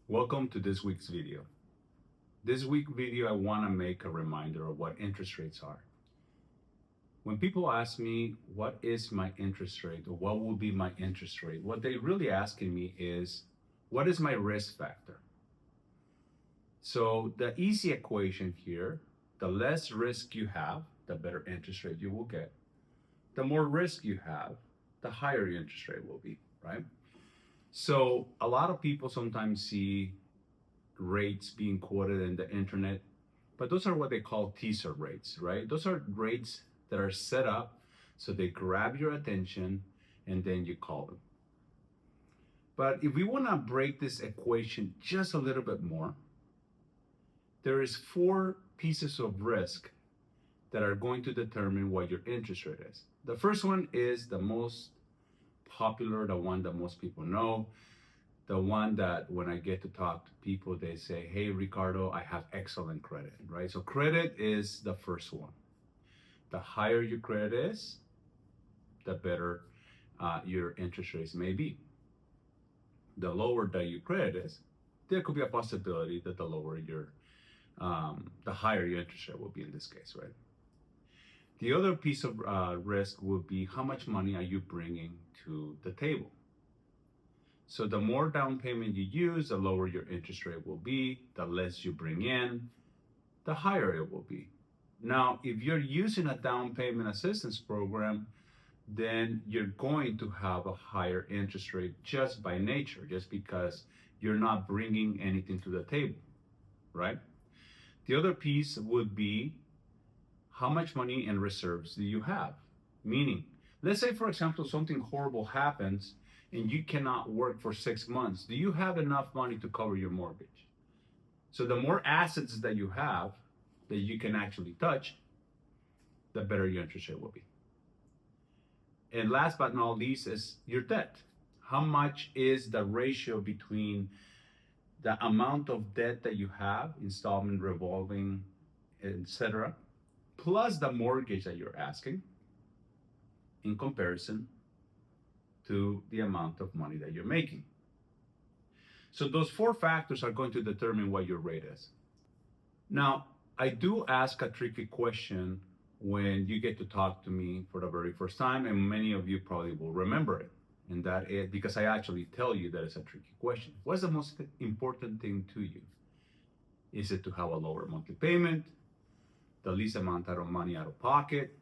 Welcome to this week's video. This week's video, I want to make a reminder of what interest rates are. When people ask me, what is my interest rate or what will be my interest rate? What they're really asking me is, what is my risk factor? So the easy equation here, the less risk you have, the better interest rate you will get. The more risk you have, the higher your interest rate will be, right? So a lot of people sometimes see rates being quoted in the internet, but those are what they call teaser rates, right? Those are rates that are set up so they grab your attention and then you call them. But if we want to break this equation just a little bit more, there is 4 pieces of risk that are going to determine what your interest rate is. The first one is the most popular, the one that most people know, the one that when I get to talk to people, they say, hey, Ricardo, I have excellent credit, right? So credit is the first one. The higher your credit is, the better your interest rates may be. The lower that your credit is, there could be a possibility that the higher your interest rate will be in this case, right? The other piece of risk would be how much money are you bringing to the table? So the more down payment you use, the lower your interest rate will be. The less you bring in, the higher it will be. Now, if you're using a down payment assistance program, then you're going to have a higher interest rate just by nature, just because you're not bringing anything to the table, right? The other piece would be how much money in reserves do you have? Meaning, let's say, for example, something horrible happens and you cannot work for 6 months. Do you have enough money to cover your mortgage? So the more assets that you have that you can actually touch, the better your interest rate will be. And last but not least is your debt. How much is the ratio between the amount of debt that you have, installment, revolving, etc., plus the mortgage that you're asking in comparison to the amount of money that you're making. So those 4 factors are going to determine what your rate is. Now, I do ask a tricky question when you get to talk to me for the very first time, and many of you probably will remember it. And that is because I actually tell you that it's a tricky question. What's the most important thing to you? Is it to have a lower monthly payment, the least amount of money out of pocket,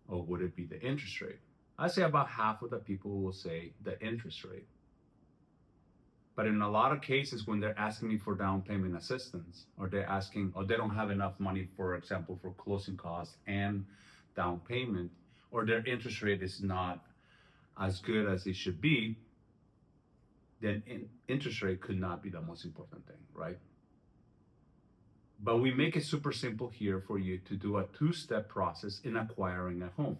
or would it be the interest rate? I say about half of the people will say the interest rate. But in a lot of cases, when they're asking me for down payment assistance, or they don't have enough money, for example, for closing costs and down payment, or their interest rate is not as good as it should be, then interest rate could not be the most important thing, right? But we make it super simple here for you to do a 2-step process in acquiring a home.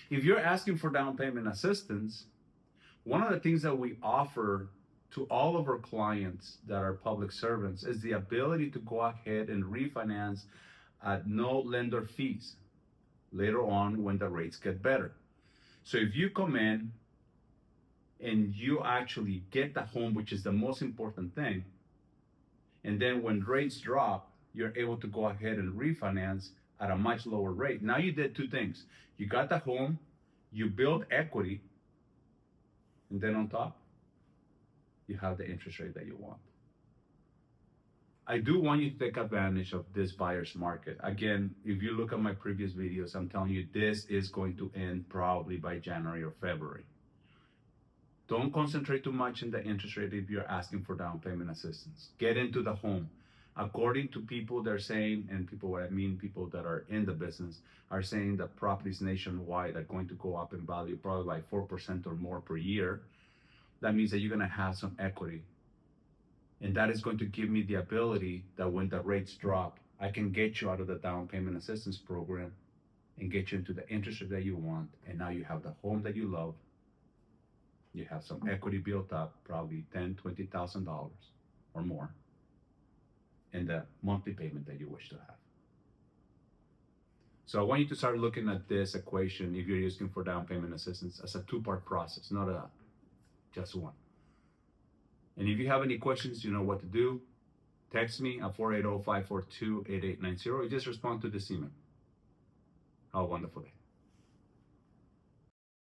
If you're asking for down payment assistance, one of the things that we offer to all of our clients that are public servants is the ability to go ahead and refinance at no lender fees later on when the rates get better. So if you come in and you actually get the home, which is the most important thing, and then when rates drop, you're able to go ahead and refinance at a much lower rate. Now you did 2 things. You got the home, you build equity, and then on top, you have the interest rate that you want. I do want you to take advantage of this buyer's market. Again, if you look at my previous videos, I'm telling you this is going to end probably by January or February. Don't concentrate too much on the interest rate if you're asking for down payment assistance. Get into the home. According to people, they're saying, and people that are in the business, are saying that properties nationwide are going to go up in value probably by 4% or more per year. That means that you're going to have some equity. And that is going to give me the ability that when the rates drop, I can get you out of the down payment assistance program and get you into the interest rate that you want. And now you have the home that you love. You have some equity built up, probably $10,000, $20,000 or more, and the monthly payment that you wish to have. So I want you to start looking at this equation, if you're using for down payment assistance, as a 2-part process, not just one. And if you have any questions, you know what to do. Text me at 480-542-8890. You just respond to this email. Have a wonderful day.